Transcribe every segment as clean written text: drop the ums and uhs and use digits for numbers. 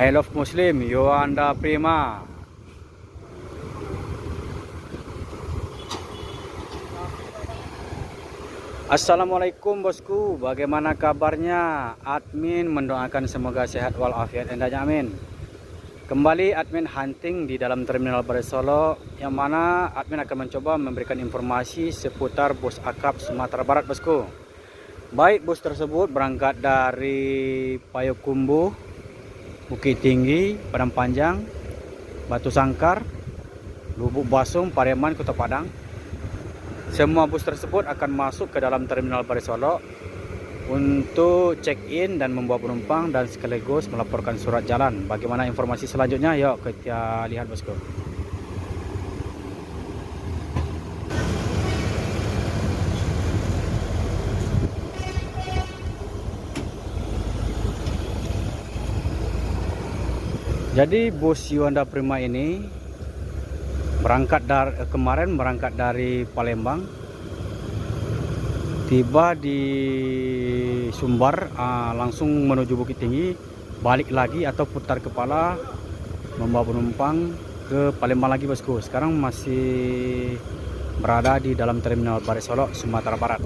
I love Muslim, Yuanda Prima. Assalamualaikum bosku, bagaimana kabarnya? Admin mendoakan semoga sehat walafiat endanya, amin. Kembali admin hunting di dalam terminal Barai Solo, yang mana admin akan mencoba memberikan informasi seputar bus akap Sumatera Barat bosku. Baik, bus tersebut berangkat dari Payakumbuh, Bukit Tinggi, Padang Panjang, Batu Sangkar, Lubuk Basum, Pariaman, Kota Padang. Semua bus tersebut akan masuk ke dalam terminal Barai Solo untuk check-in dan membawa penumpang dan sekaligus melaporkan surat jalan. Bagaimana informasi selanjutnya? Yuk kita lihat bosku. Jadi bus Yuanda Prima ini kemarin berangkat dari Palembang, tiba di Sumbar, langsung menuju Bukit Tinggi, balik lagi atau putar kepala membawa penumpang ke Palembang lagi bosku. Sekarang masih berada di dalam terminal Barai Solo, Sumatera Barat.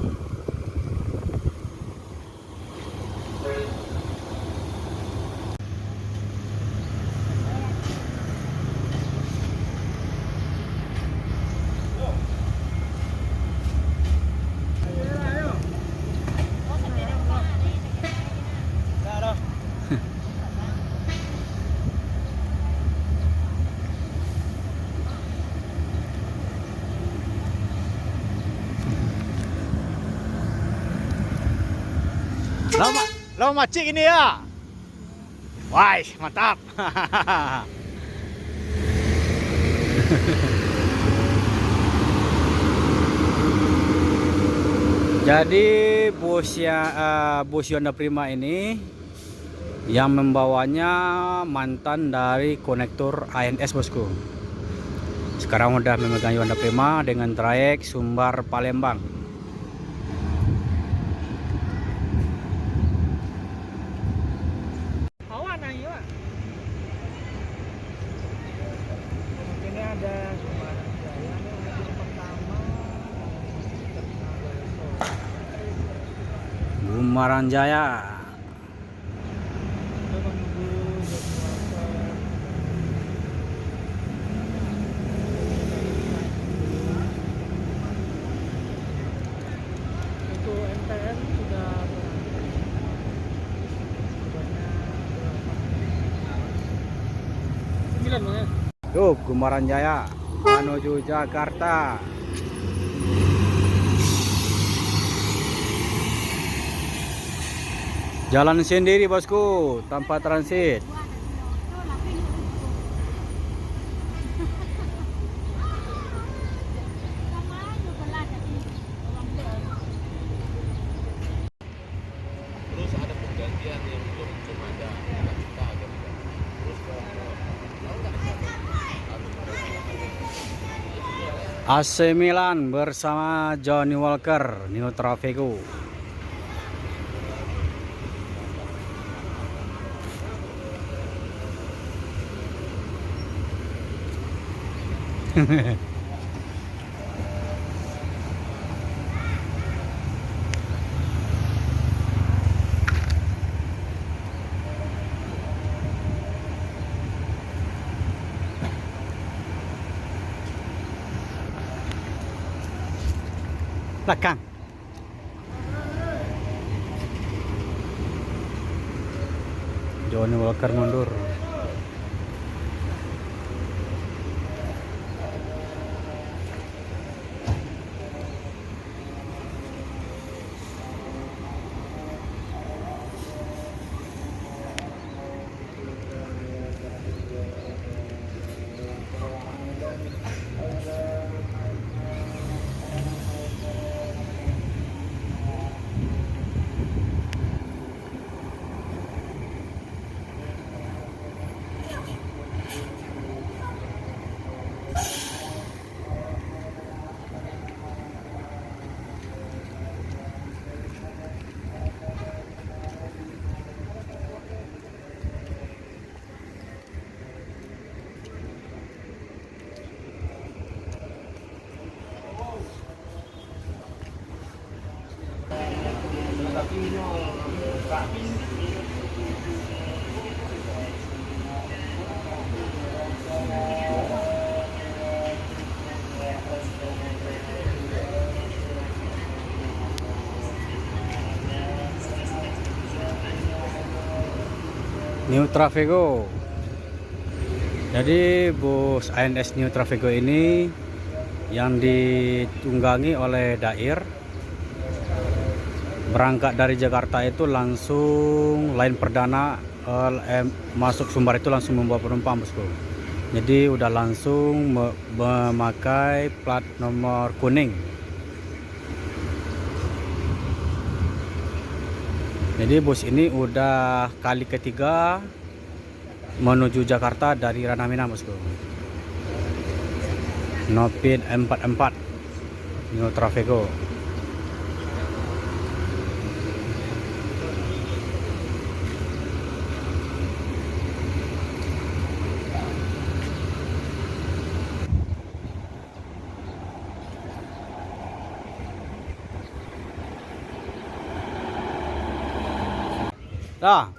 Lo macik ini ya. Wah, mantap. Jadi bus Yuanda Prima ini yang membawanya mantan dari konektor ANS bosku. Sekarang udah memegang Yuanda Prima dengan trayek Sumbar Palembang. Gumaran Jaya. Itu MTN sudah berapa? 9 bang ya? Tuh Gumaran Jaya menuju Jakarta. Jalan sendiri bosku, tanpa transit. Terus ada pergantian yang belum cuma ada kita agak terus AC Milan bersama Johnny Walker, Neo Traffico. Belakang. Johnny Walker mundur. New Trafego. Jadi bus ANS New Trafego ini yang ditunggangi oleh Dair, berangkat dari Jakarta itu langsung line perdana masuk Sumbar itu langsung membawa penumpang, bosku. Jadi udah langsung memakai plat nomor kuning. Jadi bus ini udah kali ketiga menuju Jakarta dari Ranah Minang, bosku. Nopin 44 New Trafego. Dah.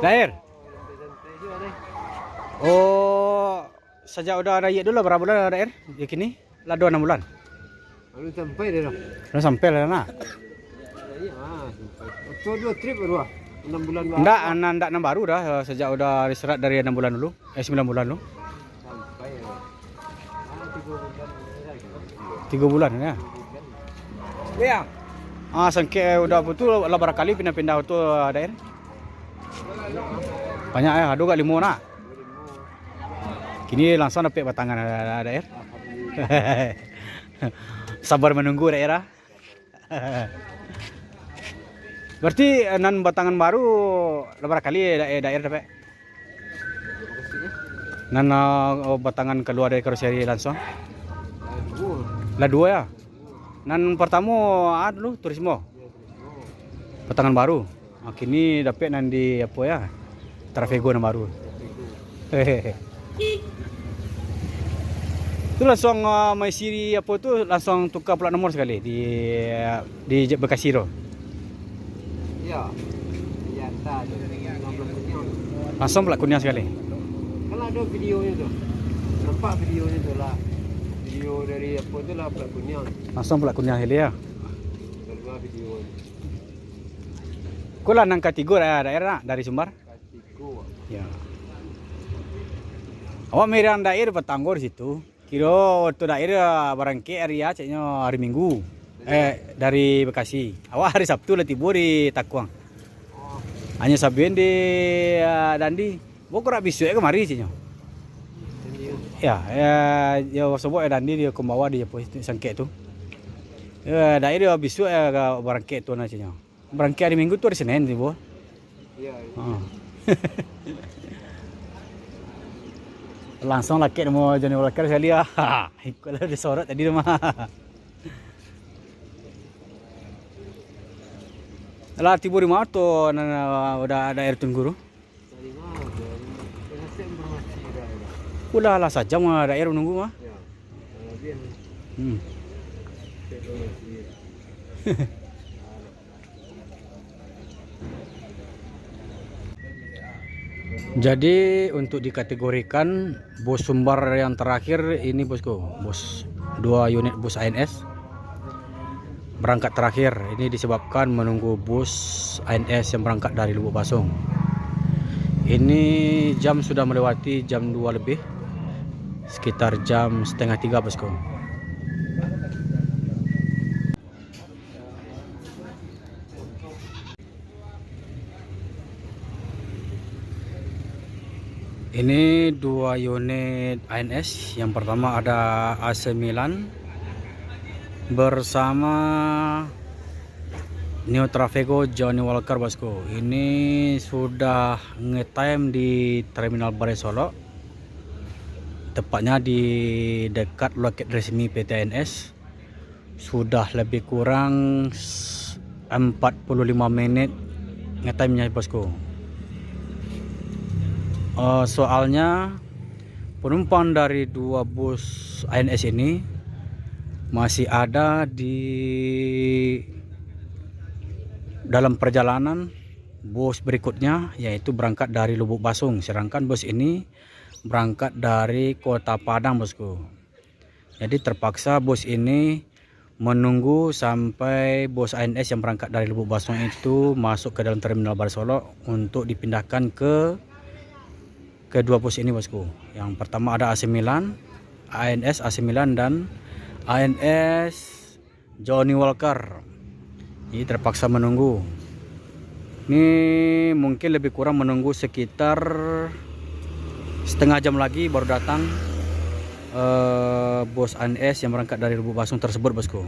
Dair. Oh, sejak udah ada dulu berapa bulan Dair? Ya kini lah 6 bulan. Baru sampai dia dah. Udah sampai lah nak. Iya, sampai. Waktu 2 trip baru 6 bulan baru. Enggak baru dah sejak udah diserat dari 6 bulan dulu. 9 bulan dulu. Sampai. 3 bulan ya. Iya. Sengke udah betul lah barangkali pindah-pindah betul Dair. Banyak ya, aduh gak limo nak. Kini langsung dapat batangan Dair. Sabar menunggu daerah. Berarti nan batangan baru lebar kali daerah dapat. Nan batangan keluar dari karoseri langsung. Lah 2 ya. Nan pertama dulu turismo. Batangan baru. Kini dapat nan di apa ya? Trafego yang baru. Itu langsung mai siri apa tu langsung tukar plat nomor sekali di Bekasi tu. Ya. Ya, tak ada. Langsung plat kuning sekali. Kalau ada videonya tu. Nampak videonya tu lah. Video dari apa tu lah plat kuning. Langsung plat kuning sekali ya. Keluar video. Kau lah nang ketiga daerah dari Sumbar. Katigo. Ya. Awak meriang daerah Petanggor situ. Kira waktu daerah barangke area ceknya hari Minggu. Dari Bekasi. Awak hari Sabtu lah tiba di Takwang. Hanya sabian di Dandi. Bokor bisu kemari ceknya. Ya sebab Dandi dia kembawa dia posisi sangke tu. Daerah bisu barangke tu ceknya. Berangkat hari Minggu tu hari Senin sih, Bu. Iya. Langsung laki mau jadi walker sekali ya. Ikut lah disorot tadi rumah. Lah tiba di mana tu udah ada air tungguru. Dari mana? Dari saya informasi dah. Udah lah saja mah ada air menunggu mah. Ya. Biar. Jadi untuk dikategorikan bus Sumbar yang terakhir ini bosku, bus 2 unit bus ANS berangkat terakhir. Ini disebabkan menunggu bus ANS yang berangkat dari Lubuk Basung. Ini jam sudah melewati jam 2 lebih, sekitar jam setengah 3 bosku. Ini 2 unit ANS. Yang pertama ada AC9 bersama New Trafego Johnny Walker bosku. Ini sudah ngetime di Terminal Balai Solo, tepatnya di dekat loket resmi PT ANS. Sudah lebih kurang 45 menit ngetime-nya bosku. Soalnya penumpang dari 2 bus ANS ini masih ada di dalam perjalanan bus berikutnya, yaitu berangkat dari Lubuk Basung, sedangkan bus ini berangkat dari Kota Padang, bosku. Jadi terpaksa bus ini menunggu sampai bus ANS yang berangkat dari Lubuk Basung itu masuk ke dalam Terminal Baru Solo untuk dipindahkan ke kedua bus ini, bosku. Yang pertama ada AC Milan, ANS AC Milan, dan ANS Johnny Walker. Ini terpaksa menunggu. Ini mungkin lebih kurang menunggu sekitar setengah jam lagi baru datang bus ANS yang berangkat dari Lubuk Basung tersebut, bosku.